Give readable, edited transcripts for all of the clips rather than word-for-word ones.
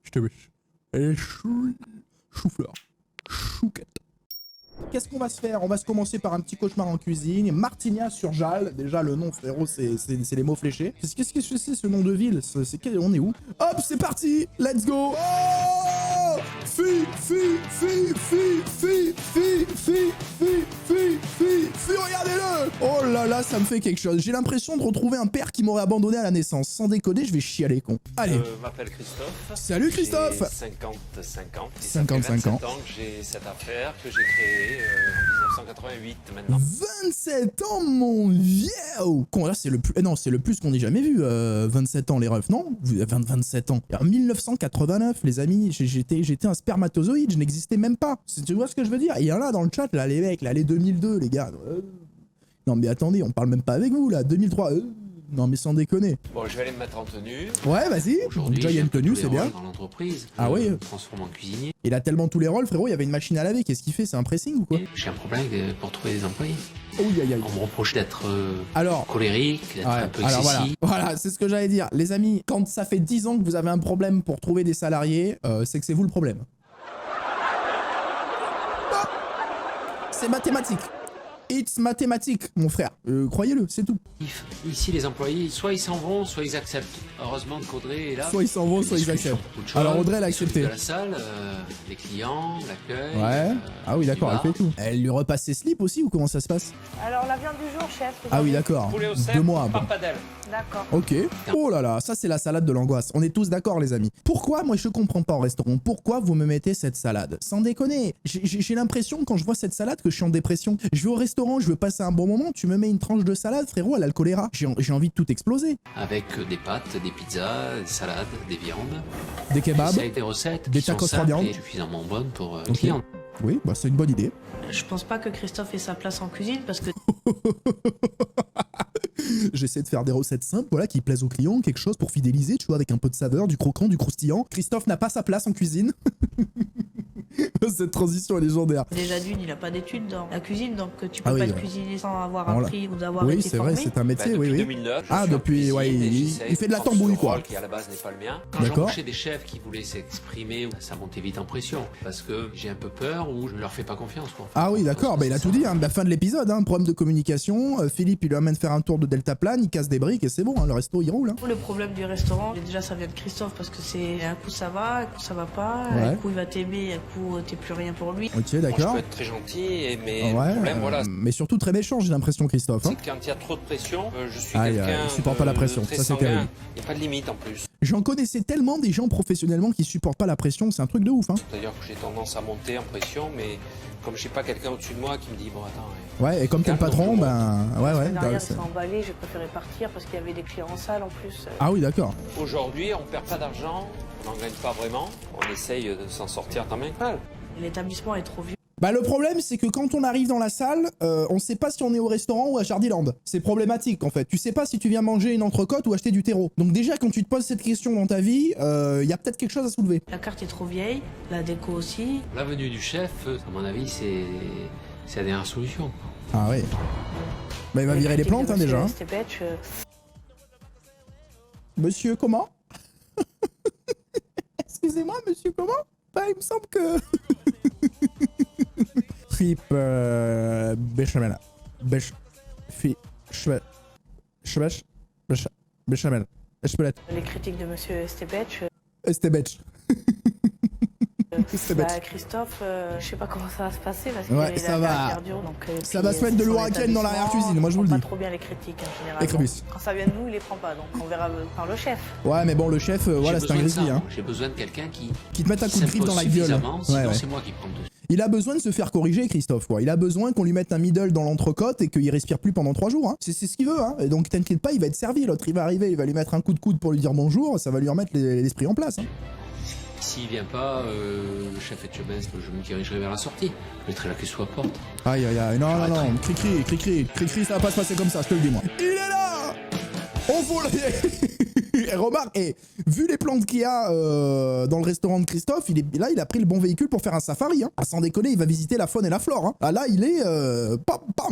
Je te wish. Et chou-fleur. Chouquette. Qu'est-ce qu'on va se faire? On va se commencer par un petit cauchemar en cuisine. Martignas sur Jal. Déjà, le nom, frérot, c'est les mots fléchés. Qu'est-ce que c'est ce nom de ville? On est où? Hop, c'est parti. Let's go. Oh, regardez-le. Oh là là, ça me fait quelque chose. J'ai l'impression de retrouver un père qui m'aurait abandonné à la naissance. Sans déconner, je vais chialer, con. Allez. Je m'appelle Christophe. Salut Christophe. J'ai 55 ans. 55 ans. Que j'ai cette affaire que j'ai créée en 1988 maintenant. 27 ans, mon vieux. Là, c'est le plus... Non, c'est le plus qu'on ait jamais vu. 27 ans, les refs, non? 27 ans. En 1989, les amis, j'étais un spermatozoïde, je n'existais même pas. Tu vois ce que je veux dire? Il y en a dans le chat, là, les mecs, là, les 2002, les gars. Non, mais attendez, on parle même pas avec vous, là. 2003, non, mais sans déconner. Bon, je vais aller me mettre en tenue. Ouais, vas-y. Déjà, il y a une tenue, c'est bien. Dans l'entreprise. Ah oui. Je me transforme en cuisinier. Il a tellement tous les rôles, frérot, il y avait une machine à laver. Qu'est-ce qu'il fait? C'est un pressing ou quoi? J'ai un problème pour trouver des employés. Oh, aïe, aïe. On me reproche d'être alors, colérique, d'être un peu excessif. Voilà, c'est ce que j'allais dire. Les amis, quand ça fait 10 ans que vous avez un problème pour trouver des salariés, c'est que c'est vous le problème. Ah, c'est mathématique. It's mathématique, mon frère. Croyez-le, c'est tout. Ici, les employés, soit ils s'en vont, soit ils acceptent. Heureusement que Audrey est là. Soit ils s'en vont, soit ils acceptent. Alors Audrey, elle a accepté. De la salle, les clients, l'accueil. Ouais. Ah oui, d'accord, elle fait tout. Elle lui repasse ses slips aussi ou comment ça se passe? Alors la viande du jour, chef. Ah oui, d'accord. 2 mois. Bon. D'accord. Ok. Oh là là, ça c'est la salade de l'angoisse. On est tous d'accord, les amis. Pourquoi, moi je comprends pas au restaurant, pourquoi vous me mettez cette salade? Sans déconner, j'ai l'impression quand je vois cette salade que je suis en dépression. Je vais au restaurant, je veux passer un bon moment, tu me mets une tranche de salade, frérot, elle a le choléra. J'ai envie de tout exploser. Avec des pâtes, des pizzas, des salades, des viandes. Des kebabs. Des recettes des qui sont tacos simples viande. et suffisamment bonnes pour les Ok. clients. Oui, bah c'est une bonne idée. Je pense pas que Christophe ait sa place en cuisine parce que J'essaie de faire des recettes simples, voilà, qui plaisent aux clients, quelque chose pour fidéliser, tu vois, avec un peu de saveur, du croquant, du croustillant. Christophe n'a pas sa place en cuisine. Cette transition est légendaire. déjà d'une, il a pas d'études dans la cuisine, donc tu peux Ah oui, pas être ouais. cuisinier sans avoir Voilà. appris ou d'avoir Oui, été c'est formé. vrai, c'est un métier, oui, depuis oui. 2009, Ah, je suis en depuis, cuisine ouais, et il j'essaye fait de la prendre tambouille, ce quoi. rôle qui à la base n'est pas le mien. Quand D'accord. j'embauchais des chefs qui voulaient s'exprimer, ça montait vite en pression parce que j'ai un peu peur ou je ne leur fais pas confiance, quoi. Ah oui, d'accord, bah il a tout dit, hein, la fin de l'épisode, hein, problème de communication, Philippe il lui amène faire un tour de deltaplane, il casse des briques et c'est bon, hein, le resto il roule. Hein. Le problème du restaurant, déjà ça vient de Christophe parce que c'est un coup ça va, un coup ça va pas, Ouais. un coup il va t'aimer, un coup t'es plus rien pour lui. Ok, Bon, je d'accord. peux être très gentil, mais Ouais, le problème, voilà, mais surtout très méchant, j'ai l'impression, Christophe. Hein. c'est que quand il y a trop de pression, je suis Ah, quelqu'un il supporte pas la pression, très ça, c'est sanguin. terrible. Il n'y a pas de limite en plus. J'en connaissais tellement des gens professionnellement qui supportent pas la pression, c'est un truc de ouf. Hein. C'est-à-dire que j'ai tendance à monter en pression, mais comme j'ai pas quelqu'un au-dessus de moi qui me dit bon attends. Ouais, et comme t'es le patron, ben ouais, Derrière, c'est- c'est emballé, j'ai préféré partir parce qu'il y avait des clients en salle en plus. Ah oui, d'accord. Aujourd'hui, on perd pas d'argent, on n'en gagne pas vraiment, on essaye de s'en sortir tant bien que mal. L'établissement est trop vieux. Bah le problème c'est que quand on arrive dans la salle, on sait pas si on est au restaurant ou à Jardiland. C'est problématique en fait. Tu sais pas si tu viens manger une entrecôte ou acheter du terreau. Donc déjà quand tu te poses cette question dans ta vie, il y a peut-être quelque chose à soulever. La carte est trop vieille, la déco aussi. La venue du chef, à mon avis, c'est la dernière solution. Ah ouais. Bah il va virer les plantes hein, déjà. Hein. Monsieur comment? Excusez-moi monsieur comment? Bah il me semble que... Fripe béchamel. Béchamel. Espelette. Les critiques de monsieur Estebetch. Estebetch. Bah, Christophe, je sais pas comment ça va se passer parce qu'il Ouais, a ça un va. caractère dur, donc, Ça puis, va se mettre de son l'ouragan dans l'arrière-cuisine, moi je vous le prend dis. pas trop bien les critiques en général. Et Crébus. Quand ça vient de nous, il les prend pas, donc on verra par le chef. Ouais mais bon le chef, voilà c'est un grizzly hein. J'ai besoin de quelqu'un qui Qui te mette un coup de griffe dans la gueule. Sinon Ouais, ouais. c'est moi qui prends le dessus. Il a besoin de se faire corriger, Christophe, quoi. Il a besoin qu'on lui mette un middle dans l'entrecôte et qu'il respire plus pendant 3 jours, hein. C'est ce qu'il veut, hein. Et donc t'inquiète pas, il va être servi. L'autre, il va arriver, il va lui mettre un coup de coude pour lui dire bonjour, ça va lui remettre l'esprit en place, hein. S'il vient pas, le chef Etchebest, je me dirigerai vers la sortie. Je mettrai la clé sous la porte. Aïe, aïe, aïe. Non, non, non. Cri-cri, ça va pas se passer comme ça, je te le dis, moi. Il est là! On voulait... Et remarque, vu les plantes qu'il y a dans le restaurant de Christophe, il a pris le bon véhicule pour faire un safari. Hein. Ah, sans déconner, il va visiter la faune et la flore. Hein. Ah, là, il est,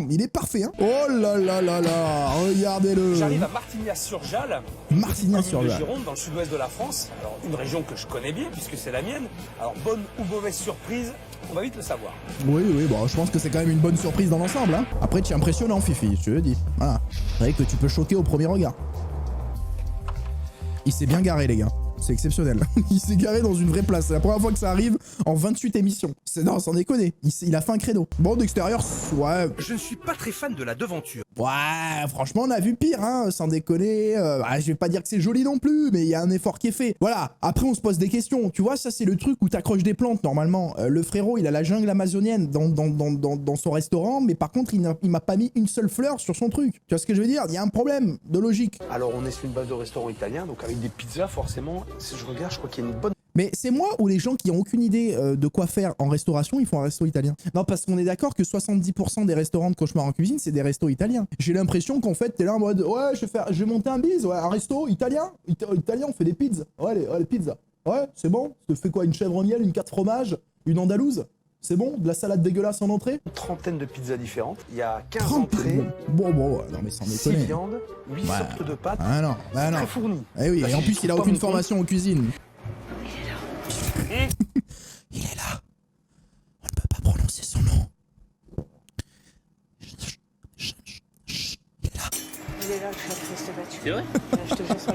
il est parfait. Hein. Oh là là là là, regardez-le. J'arrive à Martignas-sur-Jalles, Martignas-sur-Jalles, Gironde, dans le sud-ouest de la France. Alors, une région que je connais bien, puisque c'est la mienne. Alors, bonne ou mauvaise surprise, on va vite le savoir. Oui, bon, je pense que c'est quand même une bonne surprise dans l'ensemble. Hein. Après, tu es impressionnant, Fifi, je te le dis. Voilà. C'est vrai que tu peux choquer au premier regard. Il s'est bien garé, les gars. C'est exceptionnel. Il s'est garé dans une vraie place. C'est la première fois que ça arrive en 28 émissions. Non, sans déconner. Il a fait un créneau. Bon, d'extérieur, ouais. Je ne suis pas très fan de la devanture. Ouais, franchement, on a vu pire, hein, sans déconner. Je vais pas dire que c'est joli non plus, mais il y a un effort qui est fait. Voilà, après on se pose des questions. Tu vois, ça c'est le truc où t'accroches des plantes normalement. Le frérot, il a la jungle amazonienne dans son restaurant, mais par contre, il m'a pas mis une seule fleur sur son truc. Tu vois ce que je veux dire? Il y a un problème de logique. Alors, on est sur une base de restaurant italien, donc avec des pizzas, forcément. Si je regarde, je crois qu'il y a une bonne... Mais c'est moi ou les gens qui ont aucune idée de quoi faire en restauration, ils font un resto italien? Non, parce qu'on est d'accord que 70% des restaurants de Cauchemar en cuisine, c'est des restos italiens. J'ai l'impression qu'en fait, t'es là en mode ouais, je vais monter un bise, ouais, un resto italien. Italien, on fait des pizzas. Ouais, les pizzas. Ouais, c'est bon. Tu te fais quoi? Une chèvre au miel, une 4 fromages, une andalouse? C'est bon? De la salade dégueulasse en entrée? Une trentaine de pizzas différentes. Il y a 15 entrées. Bon, ouais, non mais sans 6 déconner. viandes, 8 sortes de pâtes. Ah non, bah non. Très fourni. Eh oui, Là, et en si plus, je il a trouve aucune pas mon formation en cuisine. Il est là. On ne peut pas prononcer son nom. Il est là, je suis triste battu. C'est vrai? Je te jure, ça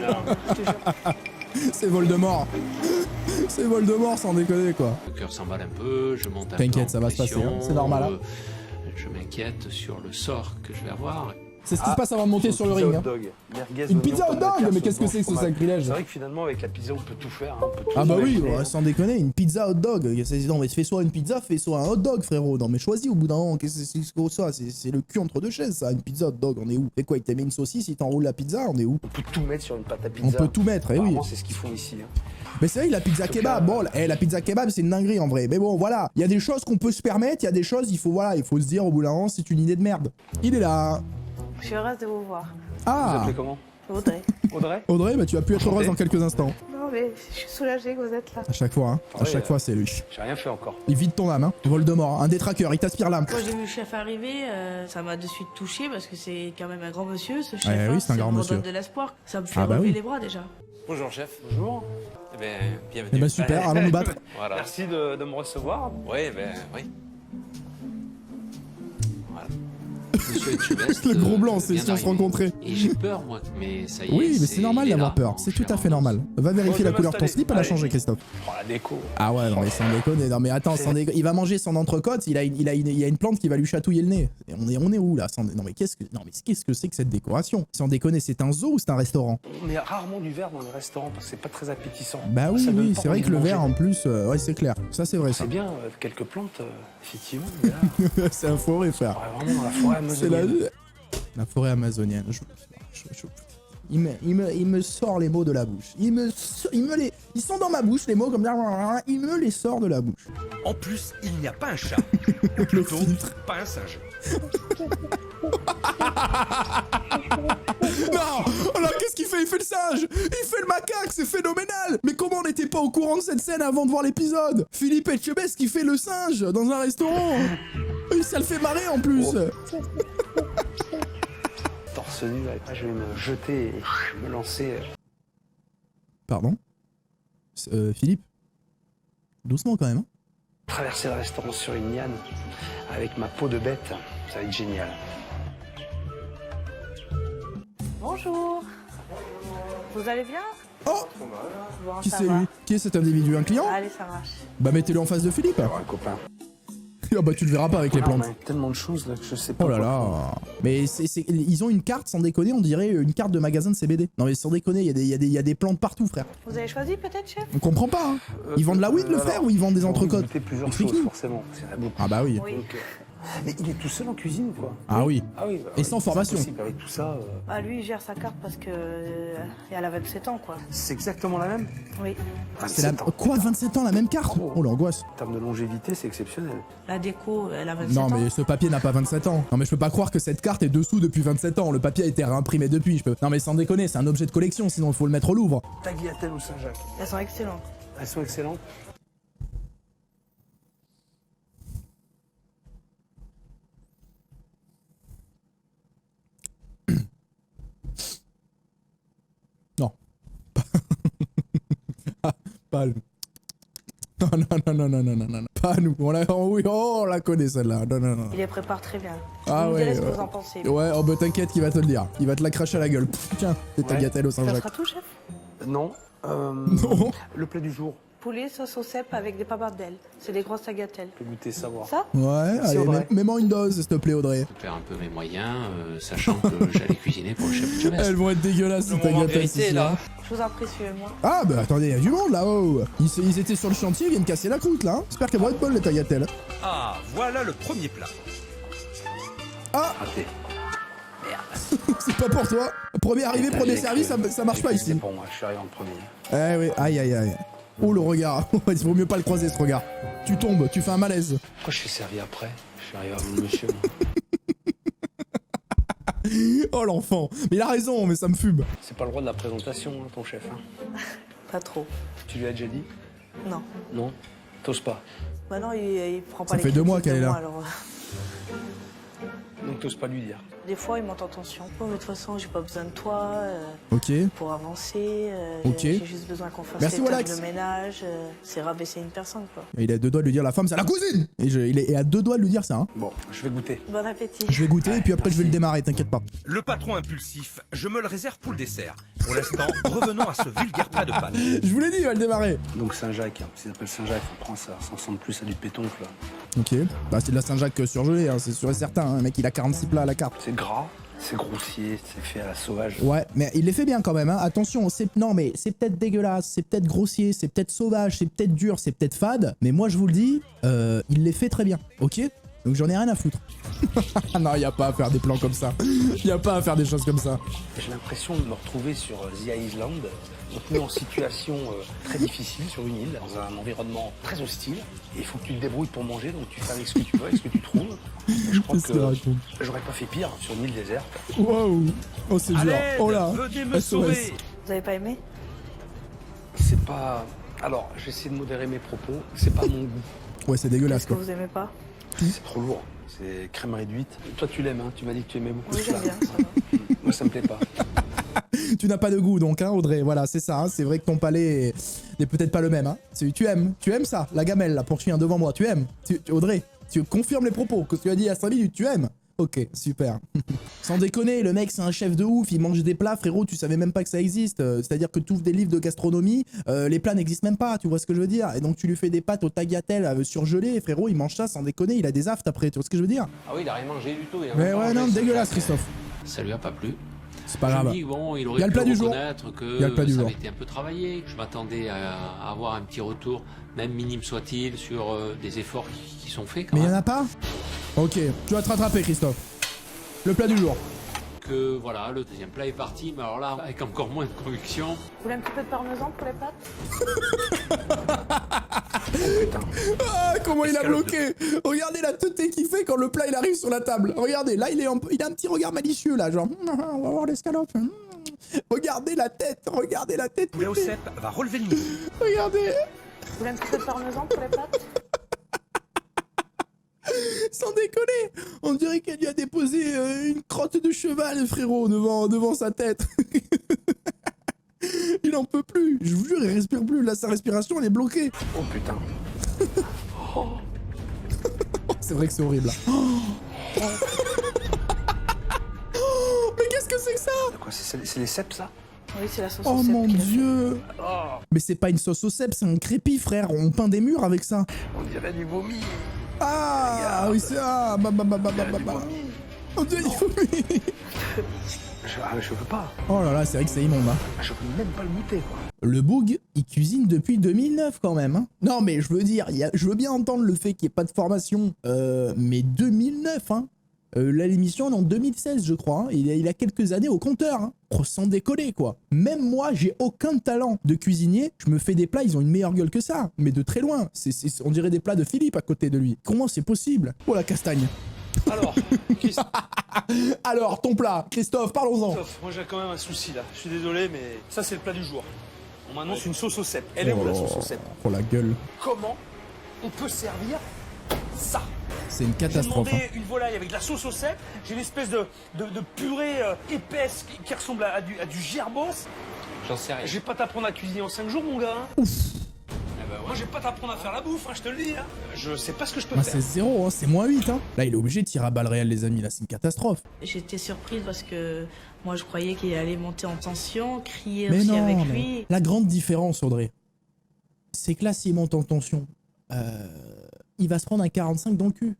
je te jure. C'est Voldemort. C'est Voldemort sans déconner quoi. Le cœur s'emballe un peu, je monte un peu. T'inquiète, en ça va se passer, hein, pression, c'est normal. Hein. Je m'inquiète sur le sort que je vais avoir. C'est ce qui se passe avant de monter sur le ring. Hein. Une pizza hot dog, mais qu'est-ce que c'est que ce sacrilège? C'est vrai que finalement, avec la pizza, on peut tout faire. Hein, on peut tout Ah bah oui, imaginer. ouais, sans déconner, une pizza hot dog. Non mais fais soit une pizza, fais soit un hot dog frérot. Non mais choisis au bout d'un moment, qu'est-ce que c'est ça? C'est le cul entre deux chaises ça, une pizza hot dog, on est où? Et quoi, il t'a mis une saucisse, il t'enroule la pizza, on est où? On peut tout mettre sur une pâte à pizza. On peut tout mettre, eh oui. Apparemment, c'est ce qu'ils font ici. Hein. Mais c'est vrai, la pizza kebab, bon, la pizza kebab c'est une dinguerie en vrai. Mais bon, voilà, il y a des choses qu'on peut se permettre, il y a des choses, il faut se dire au bout d'un moment, c'est une idée de merde. Il est là. Je suis heureuse de vous voir. Vous Ah appelez comment? Audrey. Audrey? Audrey, bah tu vas plus être heureuse dans quelques instants. Non, mais je suis soulagée que vous êtes là. À chaque fois, hein. À Ouais, chaque fois, c'est lui. J'ai rien fait encore. Il vide ton âme, hein. Voldemort, un détraqueur, il t'aspire l'âme. Quand j'ai vu le chef arriver, ça m'a de suite touché parce que c'est quand même un grand monsieur, ce chef. Ouais, oui, c'est un grand me monsieur. donne de l'espoir. Ça me fait Ah bah relever oui. les bras déjà. Bonjour chef. Bonjour. Eh ben, bienvenue. Eh ben super, allons nous battre. Voilà. Merci de me recevoir. Oui, oui. Voilà. Monsieur Etchebest, Le gros blanc, c'est vient si on se d'arriver. rencontrait. Et j'ai peur, moi, mais ça y est. Oui, mais c'est normal il est d'avoir là. peur, c'est Je vais tout à fait rendre normal. Va vérifier Bon, la je couleur vais de ton slip, elle a m'installer. changé, Christophe. Oh, la déco. Ah ouais, non mais sans déconner, non mais attends, il va manger son entrecôte, il y a une plante qui va lui chatouiller le nez. Et on est où là? Non mais qu'est-ce que c'est que cette décoration? Sans déconner, c'est un zoo ou c'est un restaurant? On met rarement du verre dans les restaurants parce que c'est pas très appétissant. Bah oui, Ça donne oui, pas c'est vrai envie que de le manger. verre en plus, ouais c'est clair, ça c'est vrai ça. C'est bien, quelques plantes, effectivement. Mais là, C'est un forêt frère. on est vraiment dans la forêt C'est amazonienne. la forêt amazonienne. Il me sort les mots de la bouche. Ils sont dans ma bouche les mots comme ça. Il me les sort de la bouche. En plus, il n'y a pas un chat, Le plutôt filtre. pas un singe. Non! Alors qu'est-ce qu'il fait? Il fait le singe! Il fait le macaque! C'est phénoménal! Mais comment on n'était pas au courant de cette scène avant de voir l'épisode? Philippe Etchebest qui fait le singe dans un restaurant! Et ça le fait marrer en plus! Torse nu, après je vais me jeter et me lancer. Pardon? Philippe? Doucement quand même, hein? Traverser le restaurant sur une liane avec ma peau de bête, ça va être génial. Bonjour. Vous allez bien? Oh! Bon, Qui ça c'est va. lui? Qui est cet individu? Un client? Allez, ça marche. Bah mettez-le en face de Philippe! Alors, un copain. Ah bah tu le verras pas avec les Ah, plantes. on a tellement de choses là que je sais pas. Oh là quoi là. Mais ils ont une carte, sans déconner, on dirait une carte de magasin de CBD. Non mais sans déconner, il y a des plantes partout frère. Vous avez choisi peut-être, chef? On comprend pas, hein. faire. Ils vendent la weed le frère ou ils vendent des j'ai envie de entrecôtes? goûter plusieurs Explique-nous. choses forcément. C'est la boucle. Ah bah oui. Oui. Donc, Mais il est tout seul en cuisine, quoi. Ah oui. Ah oui. Et sans formation. C'est impossible avec tout ça. Bah, lui, il gère sa carte parce que elle a 27 ans, quoi. C'est exactement la même. Oui. C'est la... Quoi, 27 ans, la même carte? Oh l'angoisse. En termes de longévité, c'est exceptionnel. La déco, elle a 27 Non ans. mais ce papier n'a pas 27 ans. Non mais je peux pas croire que cette carte est dessous depuis 27 ans. Le papier a été réimprimé depuis. Non mais sans déconner, c'est un objet de collection, sinon il faut le mettre au Louvre. Tagliatelle ou Saint-Jacques? Elles sont excellentes. Elles sont excellentes. Non. Pas nous. Non, non, non, non, non, non, non, non. Pas nous. On la, oh, oui, oh, on la connaît celle-là. Non, non, non. Il les prépare très bien. Ah Vous me ouais, direz ce que ouais. vous en pensez. Ouais, oh bah t'inquiète qu'il va te le dire. Il va te la cracher à la gueule. Pff, tiens, c'est ta Ouais. gatelle au Ça Saint-Jacques. sera tout, chef? Non. Non. Le plat du jour. Poulet, sauce au cèpe avec des papardelles. C'est des grosses tagliatelles. Je peux goûter, savoir. Ça? Ouais, Merci, allez, Audrey. mets-moi une dose, s'il te plaît, Audrey. Je faire un peu mes moyens, sachant que j'allais cuisiner pour le chef de James. Elles vont être dégueulasses, ces tagliatelles. ce soir. Je vous en prie, suivez-moi. Ah bah attendez, il y a du monde là-haut. Ils étaient sur le chantier, ils viennent casser la croûte là. Hein. J'espère qu'elles vont être bonnes les tagliatelles. Ah, voilà le premier plat. Raté. C'est pas pour toi. Premier arrivé, premier servi, ça marche pas ici. C'est pour moi, je suis arrivé en premier. Eh oui, aïe aïe aïe. Oh le regard, il vaut mieux pas le croiser ce regard. Tu tombes, tu fais un malaise. Pourquoi je suis servi après? Je suis arrivé avant le monsieur. Oh l'enfant. Mais il a raison, mais ça me fume. C'est pas le roi de la présentation, hein, ton chef. Hein. Pas trop. Tu lui as déjà dit? Non. Non. T'oses pas. Bah non, il prend pas Ça les fait 2 mois critiques qu'elle de est moi, là. alors, Donc t'oses pas lui dire. des fois, il monte en tension. Bon, mais de toute façon, j'ai pas besoin de toi Ok. pour avancer. Ok. J'ai juste besoin qu'on fasse Merci, les tâches Wallax. de ménage. C'est rabaisser une personne, quoi. Et il est à 2 doigts de lui dire la femme c'est la cousine. Et il est à 2 doigts de lui dire ça. Hein. Bon, je vais goûter. Bon appétit. Je vais goûter et puis après je vais le merci. démarrer, t'inquiète pas. Le patron impulsif, je me le réserve pour le dessert. Pour l'instant, revenons à ce vulgaire plat de pâtes. Je vous l'ai dit, il va le démarrer. Donc Saint-Jacques, hein. S'il s'appelle Saint-Jacques, on prend ça. Ça ressemble plus à du pétoncle. Là. Ok. Bah c'est de la Saint-Jacques surgelée, hein, c'est sûr et certain. Hein. Le mec il a 46 plats à la carte. C'est gras, c'est grossier, c'est fait à la sauvage. Ouais, mais il les fait bien quand même. Hein. Attention, non mais c'est peut-être dégueulasse, c'est peut-être grossier, c'est peut-être sauvage, c'est peut-être dur, c'est peut-être fade. Mais moi je vous le dis, il les fait très bien. Ok. Donc j'en ai rien à foutre. Non, y a pas à faire des plans comme ça. Y a pas à faire des choses comme ça. J'ai l'impression de me retrouver sur The Island, donc en situation très difficile sur une île, dans un environnement très hostile. Et il faut que tu te débrouilles pour manger, donc tu fais avec ce que tu veux, avec ce que tu trouves. Et je crois Qu'est-ce qu'il que raconte? j'aurais pas fait pire sur une île déserte. Wow. Oh c'est dur. Allez, Oh là. venez me SOS. sauver. Vous avez pas aimé? C'est pas... Alors, j'essaie de modérer mes propos, c'est pas mon goût. Ouais, c'est dégueulasse Est-ce que quoi. vous aimez pas? C'est trop lourd. C'est crème réduite. Toi, tu l'aimes, hein? Tu m'as dit que tu aimais beaucoup Oui, ça. j'aime bien, ça va. Moi, ça me plaît pas. Tu n'as pas de goût donc, hein, Audrey. Voilà, c'est ça. Hein. C'est vrai que ton palais n'est peut-être pas le même. Hein. Tu aimes ça, la gamelle là, pour chien devant moi. Tu aimes. Audrey, tu confirmes les propos que tu as dit il y a 5 minutes. Tu aimes. Ok, super. Sans déconner, le mec c'est un chef de ouf, il mange des plats, frérot, tu savais même pas que ça existe. C'est-à-dire que tu ouvres des livres de gastronomie, les plats n'existent même pas, tu vois ce que je veux dire. Et donc tu lui fais des pâtes au tagliatelle surgelées, frérot, il mange ça sans déconner, il a des aftes après, tu vois ce que je veux dire. Ah oui, il a rien mangé du tout. Il a Mais même pas ouais, mangé non, ça. dégueulasse, Christophe. Ça lui a pas plu. C'est pas Je grave. me dis, bon, il Il y aurait a le pu plat du jour. reconnaître que Il y a le plat du ça jour. avait été un peu travaillé. Je m'attendais à avoir un petit retour, même minime soit-il, sur des efforts qui sont faits quand Mais il y en même. a pas. Ok, tu vas te rattraper, Christophe. Le plat du jour. Que voilà, le deuxième plat est parti, mais alors là, avec encore moins de conviction. Vous voulez un petit peu de parmesan pour les pâtes? Putain. Ah, comment il a Escalope bloqué. Regardez la tête qu'il fait quand le plat il arrive sur la table. Regardez, là il a un petit regard malicieux là, genre on va voir l'escalope. Regardez la tête. Le poulet au cèpe va relever le niveau. Regardez. Vous voulez un petit peu de parmesan pour les pâtes? Sans déconner, on dirait qu'elle lui a déposé une crotte de cheval, frérot, devant sa tête. Il en peut plus, je vous jure, il respire plus. Là, sa respiration, elle est bloquée. Oh putain. C'est vrai que c'est horrible. Là. Mais qu'est-ce que c'est que ça? Quoi, c'est les cèpes, ça? Oui, c'est la sauce Oh au cèpe mon qu'il a fait. dieu. Mais c'est pas une sauce au cèpe, c'est un crépi, frère. On peint des murs avec ça. On dirait du vomi. Ah oui, c'est... Ah, bah. On dirait du vomi. Je peux pas. Oh là là, c'est vrai que c'est immonde, hein. Je peux même pas le goûter, quoi. Le Boug, il cuisine depuis 2009 quand même. Hein. Non mais je veux dire, je veux bien entendre le fait qu'il n'y ait pas de formation, mais 2009, hein. Là l'émission elle est en 2016 je crois, hein. Il a quelques années au compteur, hein. Oh, sans déconner quoi. Même moi j'ai aucun talent de cuisinier, je me fais des plats, ils ont une meilleure gueule que ça, mais de très loin. On dirait des plats de Philippe à côté de lui. Comment c'est possible? Oh la castagne. Alors, Christophe, Alors ton plat, Christophe, parlons-en. moi j'ai quand même un souci là. Je suis désolé, mais ça c'est le plat du jour. On m'annonce une sauce au cèpe. Elle est où la sauce au cèpe? Oh la gueule. Comment on peut servir ça? C'est une J'ai catastrophe. demandé Hein. une volaille avec de la sauce au cèpe. J'ai une espèce de purée épaisse qui ressemble à du gerbos. J'en sais rien. Je vais pas t'apprendre à cuisiner en 5 jours, mon gars. Hein. Moi, je vais pas t'apprendre à faire la bouffe, hein, je te le dis. Hein. Je sais pas ce que je peux Ah, faire. c'est 0, hein, c'est -8. Hein. Là il est obligé de tirer à balles réelles les amis, là c'est une catastrophe. J'étais surprise parce que moi je croyais qu'il allait monter en tension, crier Mais aussi non, avec mais lui. la grande différence, Audrey, c'est que là, s'il monte en tension, il va se prendre un 45 dans le cul.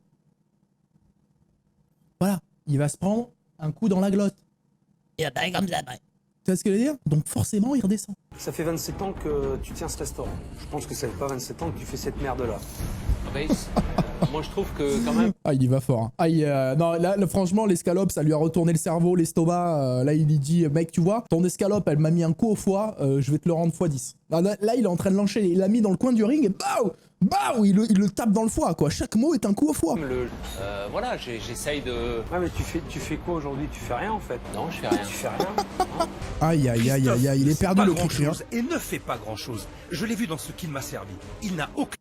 Voilà, il va se prendre un coup dans la glotte. Et après, comme ça, après. Tu vois ce que je veux dire? Donc forcément, il redescend. Ça fait 27 ans que tu tiens ce restaurant. Je pense que ça fait pas 27 ans que tu fais cette merde-là. Moi je trouve que quand même, Ah, il y va fort. Hein. Ah, non, là, franchement, l'escalope, ça lui a retourné le cerveau, l'estomac. Là, il lui dit, mec, tu vois, ton escalope, elle m'a mis un coup au foie, je vais te le rendre x10. Là, il est en train de l'enchaîner. Il l'a mis dans le coin du ring et BAU! BAU! Il le tape dans le foie, quoi. Chaque mot est un coup au foie. voilà, j'essaye de... Ouais, mais tu fais quoi aujourd'hui? Tu fais rien en fait. Non, je fais rien. Tu fais rien. Aïe, aïe, aïe, aïe, aïe, il est perdu Pas le grand cri, hein. chose et ne fait pas grand chose. Je l'ai vu dans ce qu'il m'a servi. Il n'a aucun.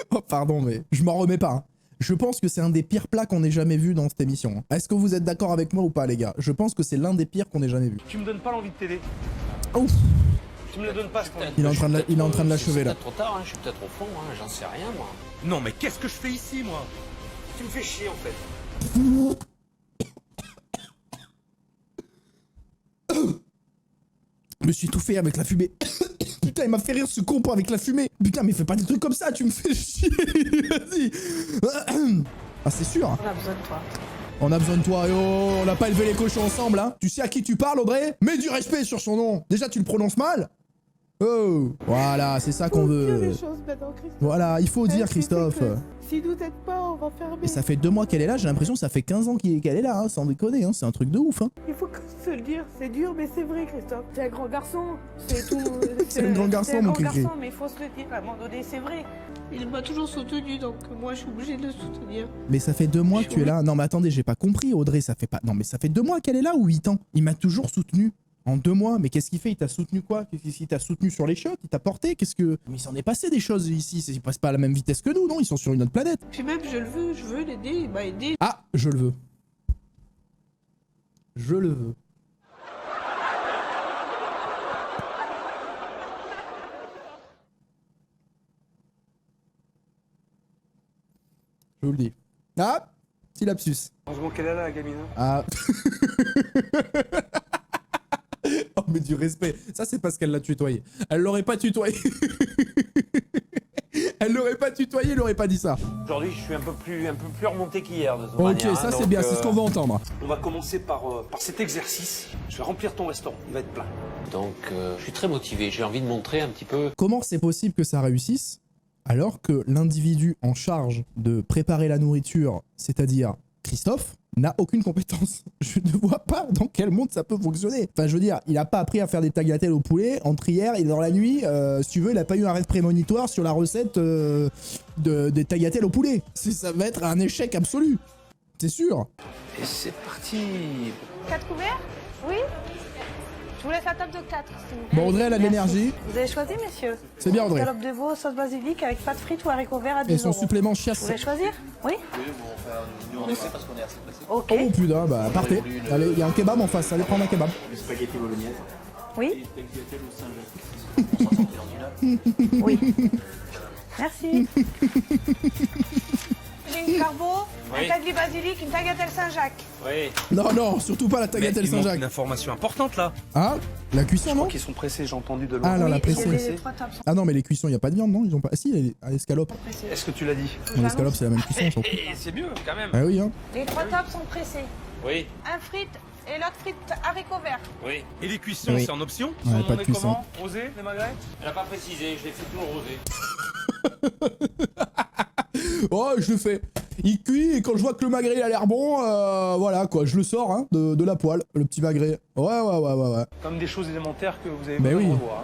Oh, pardon, mais je m'en remets pas. Hein. Je pense que c'est un des pires plats qu'on ait jamais vu dans cette émission. Est-ce que vous êtes d'accord avec moi ou pas, les gars? Je pense que c'est l'un des pires qu'on ait jamais vu. Tu me donnes pas l'envie de t'aider. Ouf. Tu me la donnes pas, ce envie. Il est en train de l'achever, là. C'est peut-être trop tard, hein, je suis peut-être au fond, hein, j'en sais rien moi. Non, mais qu'est-ce que je fais ici, moi? Tu me fais chier en fait. Je me suis étouffé avec la fumée. Putain, il m'a fait rire ce con avec la fumée. Putain, mais fais pas des trucs comme ça, tu me fais chier. Vas-y. Ah, c'est sûr. On a besoin de toi. On a besoin de toi, yo. On n'a pas élevé les cochons ensemble, hein. Tu sais à qui tu parles, Audrey? Mets du respect sur son nom. Déjà, tu le prononces mal. Oh, voilà, c'est ça qu'on veut. Voilà, il faut dire, Christophe. Si nous aide pas, on va fermer. Et ça fait 2 mois qu'elle est là, j'ai l'impression que ça fait 15 ans qu'elle est là, hein, sans déconner, hein. C'est un truc de ouf, hein. Il faut se le dire, c'est dur, mais c'est vrai, Christophe. T'es un grand garçon, c'est tout. C'est un grand garçon, t'es un mon grand Cricri. garçon, mais il faut se le dire, à un moment donné, c'est vrai. Il m'a toujours soutenu, donc moi, je suis obligée de le soutenir. Mais ça fait 2 mois que tu es là. Non, mais attendez, j'ai pas compris, Audrey, ça fait pas. Non, mais ça fait 2 mois qu'elle est là ou 8 ans? Il m'a toujours soutenu. En 2 mois, mais qu'est-ce qu'il fait? Il t'a soutenu quoi? Qu'est-ce qu'il t'a soutenu sur les shots? Il t'a porté? Qu'est-ce que... Mais il s'en est passé des choses ici, ils passent pas à la même vitesse que nous, non? Ils sont sur une autre planète. Puis même, je veux l'aider, il m'a aidé. Ah, je le veux. Je le veux. Je vous le dis. Ah, petit lapsus. Heureusement qu'elle est là, la gamine. Hein. Ah. Oh, mais du respect. Ça, c'est parce qu'elle l'a tutoyé. Elle l'aurait pas tutoyé. Elle l'aurait pas tutoyé, elle aurait pas dit ça. Aujourd'hui, je suis un peu plus remonté qu'hier de toute Ok, manière. ça hein, c'est donc, bien, c'est ce qu'on va entendre. On va commencer par cet exercice. Je vais remplir ton restaurant, il va être plein. Donc je suis très motivé, j'ai envie de montrer un petit peu. Comment c'est possible que ça réussisse alors que l'individu en charge de préparer la nourriture, c'est-à-dire Christophe, n'a aucune compétence? Je ne vois pas dans quel monde ça peut fonctionner. Enfin, je veux dire, il a pas appris à faire des tagliatelles au poulet entre hier et dans la nuit. Si tu veux, il a pas eu un rêve prémonitoire sur la recette des tagliatelles au poulet. Ça va être un échec absolu. C'est sûr. Et c'est parti. 4 couverts? Oui. Je vous laisse la table de 4, s'il vous plaît. Bon, Audrey, elle a de l'énergie. Vous avez choisi, messieurs? C'est bien, Audrey. Scalope de veau, sauce basilic avec pâte frite ou haricots verts à 10 Et son euros. supplément Vous chiasse. voulez choisir? Oui. Ok. Oh putain, bah parfait. Allez, il y a un kebab en face, allez prendre un kebab. Oui. Oui. Merci. J'ai une carbo, un tagli basilic, une tagliatelle Saint-Jacques. Oui. Non, non, surtout pas la Mais tagliatelle il manque Saint-Jacques. une information importante là. Ah, la cuisson, Je non? crois qu'ils sont pressés, j'ai entendu de loin. Ah, non, la Oui, pressée. les 3 tables sont Ah non, mais les cuissons, il n'y a pas de viande, non? Ils ont pas. Ah si, l'escalope. Est-ce que tu l'as dit? Non, l'escalope, c'est la même cuisson, on s'en fout. C'est mieux quand même. Ah oui, hein. Les 3 tables sont pressées. Oui, Un frite et l'autre frite haricots verts. oui. Et les cuissons, Oui. c'est en option? Ouais, pas de cuisson. Rosé, les magrets? Elle n'a pas précisé, je l'ai fait tout le rosé. Oh, je le fais. Il cuit et quand je vois que le magret il a l'air bon, voilà quoi, je le sors hein, de la poêle, le petit magret. Ouais. Comme des choses élémentaires que vous avez Mais besoin oui. de revoir.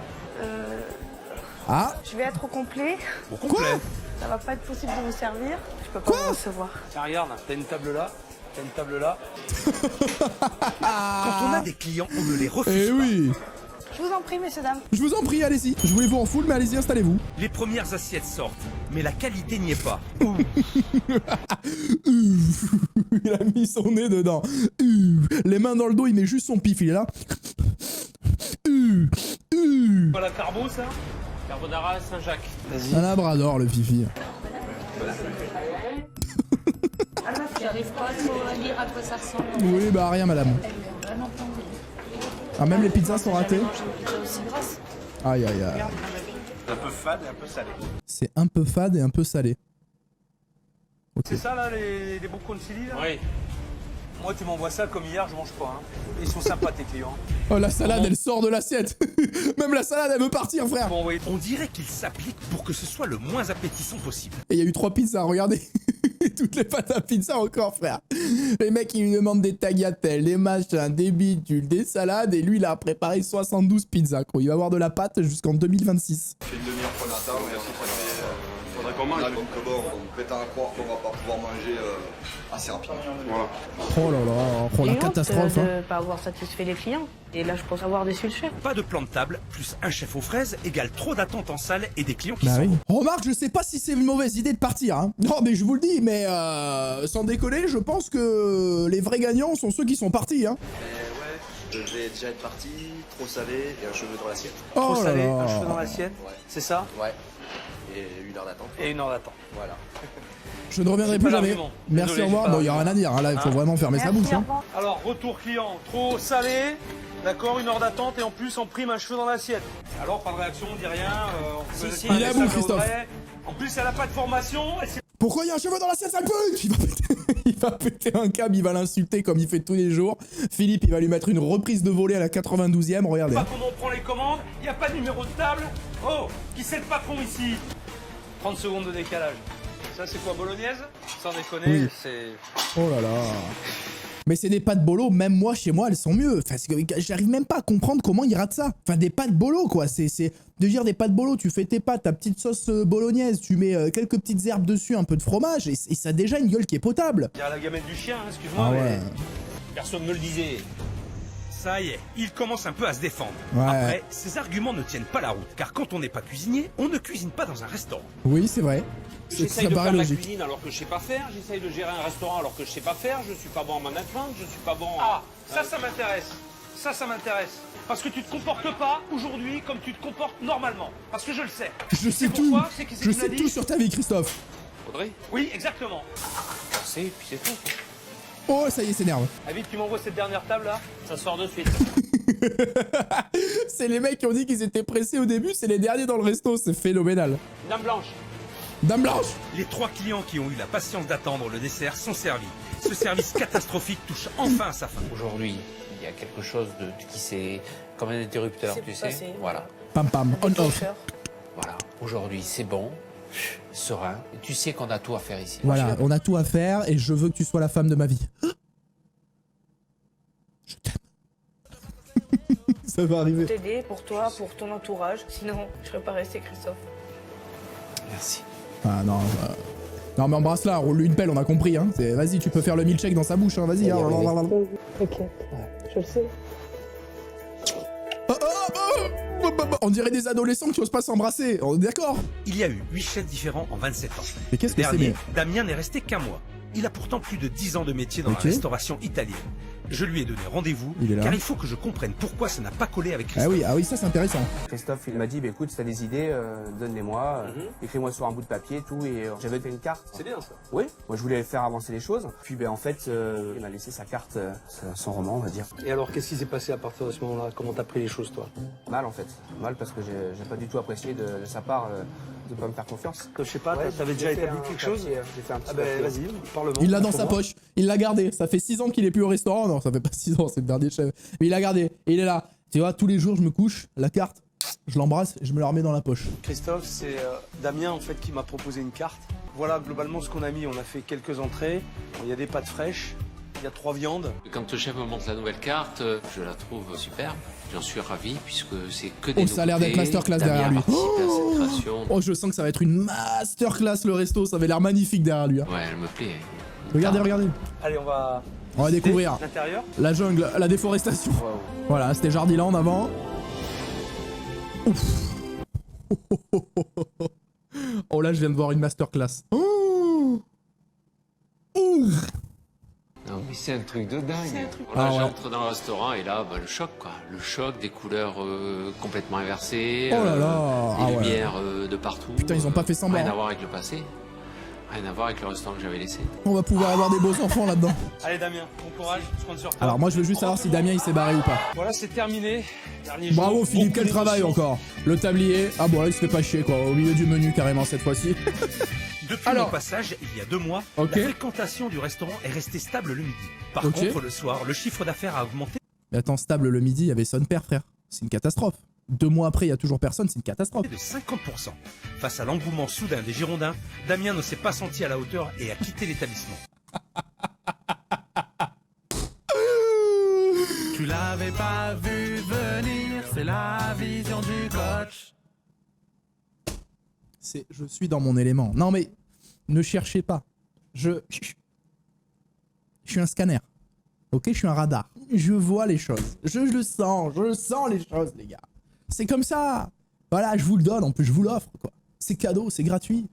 Ah, Je vais être au complet. Au complet. Ça va pas être possible de vous servir. Je peux pas vous recevoir. Tiens, regarde, t'as une table là, t'as une table là. Quand on a des clients, on ne les refuse eh pas. oui. Je vous en prie, messieurs, dames. Je vous en prie, allez-y. Je voulais vous en full, mais allez-y, installez-vous. Les premières assiettes sortent, mais la qualité n'y est pas. Il a mis son nez dedans. Les mains dans le dos, il met juste son pif, il est là. Pas la carbo, ça? Carbonara Saint-Jacques. Vas-y. Un labrador, le fifi. J'arrive pas à lire à quoi ça ressemble. Oui, bah rien, madame. Ah, même les pizzas sont ratées. Aïe. Un peu fade et un peu salé. C'est un peu fade et un peu salé. C'est ça là, les bons concili là? Oui. Moi, tu m'envoies ça comme hier, je mange pas. Hein. Ils sont sympas tes clients. Oh, la salade, elle sort de l'assiette. Même la salade, elle veut partir, frère. Bon, oui. On dirait qu'il s'applique pour que ce soit le moins appétissant possible. Et il y a eu 3 pizzas, regardez. Toutes les pâtes à pizza encore, frère. Les mecs, ils lui demandent des tagliatelles, des machins, des bidules, des salades. Et lui, il a préparé 72 pizzas, quoi. Il va avoir de la pâte jusqu'en 2026. Fait une demi-heure qu'on attend et ensuite faudrait qu'on mange. Donc bon, on prétend à croire qu'on va pas pouvoir manger assez rapidement. Voilà. Oh là là, oh la catastrophe. De Hein. ne pas avoir satisfait les clients. Et là, je pense avoir déçu le chef. Pas de plan de table, plus un chef aux fraises, égale trop d'attentes en salle et des clients qui Bah sont... oui. Remarque, je sais pas si c'est une mauvaise idée de partir. Hein. Non, mais je vous le dis, mais sans déconner, je pense que les vrais gagnants sont ceux qui sont partis. Hein. Je vais déjà être parti, trop salé et un cheveu dans l'assiette. Oh Trop là salé, là. un cheveu dans l'assiette. Ouais. C'est ça? Ouais. Et 1 heure d'attente. Et 1 heure d'attente. Voilà. Je ne reviendrai J'ai plus pas jamais. l'argument. Merci, Désolé, au j'ai revoir. pas Bon, il y a rien à dire. Hein. Là, il faut Hein vraiment fermer sa Merci, bouche. au Hein. revoir. Alors, retour client, trop salé. D'accord, 1 heure d'attente et en plus, on prime un cheveu dans l'assiette. Alors, pas de réaction, on dit rien. Si, il est à bout, Christophe. En plus, elle a pas de formation. Pourquoi il y a un cheveu dans l'assiette, sale pute? Il va péter un câble, il va l'insulter comme il fait tous les jours. Philippe, il va lui mettre une reprise de volée à la 92e. Regardez. Pas comment on prend les commandes, il n'y a pas de numéro de table. Oh, qui c'est le patron ici? 30 secondes de décalage. Ça, c'est quoi, bolognaise? Sans déconner, Oui. c'est... Oh là là. Mais c'est des pâtes bolo, même moi, chez moi, elles sont mieux. Enfin, j'arrive même pas à comprendre comment ils ratent ça. Enfin, des pâtes bolo, quoi. C'est de dire des pâtes bolo, tu fais tes pâtes, ta petite sauce bolognaise, tu mets quelques petites herbes dessus, un peu de fromage, et ça a déjà une gueule qui est potable. Il y a la gamelle du chien, hein, excuse-moi, Ah mais... ouais. Personne ne me le disait. Ça y est, il commence un peu à se défendre. Ouais. Après, ses arguments ne tiennent pas la route, car quand on n'est pas cuisinier, on ne cuisine pas dans un restaurant. Oui, c'est vrai. J'essaye Ça de paraît faire la logique. cuisine alors que je sais pas faire. J'essaye de gérer un restaurant alors que je sais pas faire. Je suis pas bon en management. Je suis pas bon en... Ah, ça m'intéresse. Ça m'intéresse. Parce que tu te comportes pas aujourd'hui comme tu te comportes normalement. Parce que je le sais. Je sais tout. pourquoi C'est que Je tu me l'as sais dit. tout sur ta vie, Christophe. Audrey, Oui, exactement. c'est puis c'est tout. Oh, ça y est, s'énerve. Ah vite, tu m'envoies cette dernière table là. Ça sort de suite. C'est les mecs qui ont dit qu'ils étaient pressés au début, c'est les derniers dans le resto, c'est phénoménal. Dame Blanche. Dame Blanche. Les 3 clients qui ont eu la patience d'attendre le dessert sont servis. Ce service catastrophique touche enfin à sa fin. Aujourd'hui, il y a quelque chose qui s'est comme un interrupteur, C'est tu sais. passé. Voilà. Pam pam, on off. Voilà. Aujourd'hui, c'est bon, serein. Et tu sais qu'on a tout à faire ici. Voilà, on a tout à faire et je veux que tu sois la femme de ma vie. Je t'aime. Ça va arriver. T'aider pour toi, pour ton entourage. Sinon, je serais pas resté, Christophe. Merci. Ah non. Non mais embrasse-la, roule-lui une pelle, on a compris. Hein. Vas-y, tu peux faire le milkshake dans sa bouche, hein. Vas-y. Hein. T'inquiète, je le sais. On dirait des adolescents qui osent pas s'embrasser. On est d'accord? Il y a eu 8 chefs différents en 27 ans. Mais qu'est-ce que c'est Dernier, mais... Damien n'est resté qu'un mois. Il a pourtant plus de 10 ans de métier dans Ok. la restauration italienne. Je lui ai donné rendez-vous, Il est là. car il faut que je comprenne pourquoi ça n'a pas collé avec Christophe. Ah oui, ça c'est intéressant. Christophe, il m'a dit, bah, écoute, si t'as des idées, donne-les-moi, écris-moi sur un bout de papier, tout, et j'avais fait une carte. C'est bien ça. Oui, moi je voulais faire avancer les choses. Puis ben en fait, il m'a laissé sa carte, son roman, on va dire. Et alors, qu'est-ce qui s'est passé à partir de ce moment-là? Comment t'as pris les choses, toi? Mal en fait, mal parce que j'ai pas du tout apprécié de sa part de pas me faire confiance. Je sais pas, Ouais, t'avais déjà établi quelque chose? J'ai fait un petit Ah ben papier. vas-y, parle-moi. Il l'a dans sa poche, il l'a gardé. Ça fait 6 ans qu'il est plus au restaurant. Non, ça fait pas 6 ans, c'est le dernier chef. Mais il l'a gardé et il est là. Tu vois, tous les jours, je me couche, la carte, je l'embrasse et je me la remets dans la poche. Christophe, c'est Damien en fait qui m'a proposé une carte. Voilà globalement ce qu'on a mis. On a fait quelques entrées. Il y a des pâtes fraîches, il y a 3 viandes. Quand le chef me montre la nouvelle carte, je la trouve superbe. J'en suis ravi puisque c'est que des ça a l'air d'être nouveautés. masterclass Damien derrière lui. a participé à cette création. Oh, je sens que ça va être une masterclass le resto. Ça avait l'air magnifique derrière lui. Hein. Ouais, elle me plaît. Regardez, regardez. Allez, On va découvrir l'intérieur. la jungle, la déforestation. Voilà, c'était Jardiland avant. Ouf. Oh là, je viens de voir une masterclass. Oh. Ouf. Non mais c'est un truc de dingue. Ah ouais. J'entre dans le restaurant et là, le choc quoi. Le choc des couleurs complètement inversées. Oh là là. Des Ah ouais. lumières de partout. Putain, ils ont pas fait semblant. Rien à voir avec le passé. Rien à voir avec le restaurant que j'avais laissé. On va pouvoir avoir des beaux enfants là-dedans. Allez Damien, bon courage, je compte sur toi. Alors moi, je veux juste savoir si Damien il s'est barré ou pas. Voilà, c'est terminé. Dernier jour, Bravo Philippe, beaucoup quel travail d'émotions. encore. Le tablier. Ah bon là, il se fait pas chier quoi. Au milieu du menu carrément cette fois-ci. Depuis Alors. mon passage, il y a 2 mois, Ok. la fréquentation du restaurant est restée stable le midi. Par Ok. contre, le soir, le chiffre d'affaires a augmenté Mais attends, stable le midi, il y avait son père frère. C'est une catastrophe. 2 mois après, il y a toujours personne, c'est une catastrophe. de 50%. Face à l'engouement soudain des Girondins, Damien ne s'est pas senti à la hauteur et a quitté l'établissement. Tu l'avais pas vu venir, c'est la vision du coach. Je suis dans mon élément. Non mais, ne cherchez pas. Je suis un scanner. Ok, je suis un radar. Je vois les choses. Je sens les choses, les gars. C'est comme ça. Voilà, je vous le donne, en plus je vous l'offre, quoi. C'est cadeau, c'est gratuit.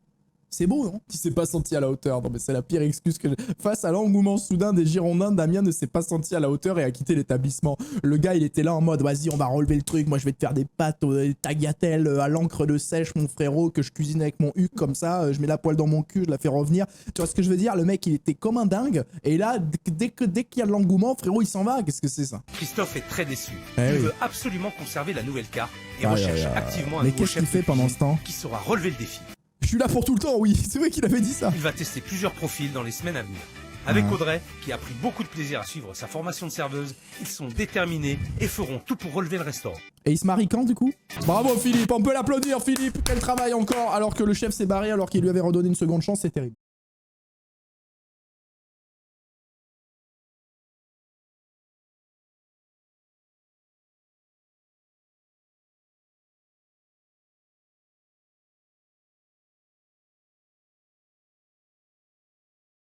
C'est beau, non? Qui s'est pas senti à la hauteur. Non mais c'est la pire excuse que face à l'engouement soudain des Girondins, Damien ne s'est pas senti à la hauteur et a quitté l'établissement. Le gars, il était là en mode, vas-y, on va relever le truc. Moi, je vais te faire des pâtes aux tagliatelles à l'encre de sèche, mon frérot, que je cuisine avec mon huc comme ça. Je mets la poêle dans mon cul, je la fais revenir. Tu vois ce que je veux dire? Le mec, il était comme un dingue. Et là, dès qu'il y a de l'engouement, frérot, il s'en va. Qu'est-ce que c'est ça? Christophe est très déçu. Eh Il oui. veut absolument conserver la nouvelle carte et Aïe, recherche aïe, aïe. activement un Mais nouveau qu'est-ce chef qu'il fait de pendant cuisine ce temps? qui saura relever le défi. Je suis là pour tout le temps, oui. C'est vrai qu'il avait dit ça. Il va tester plusieurs profils dans les semaines à venir. Avec Audrey, qui a pris beaucoup de plaisir à suivre sa formation de serveuse, ils sont déterminés et feront tout pour relever le restaurant. Et il se marie quand, du coup? Bravo, Philippe. On peut l'applaudir, Philippe. Quel travail encore. Alors que le chef s'est barré, alors qu'il lui avait redonné une seconde chance, c'est terrible.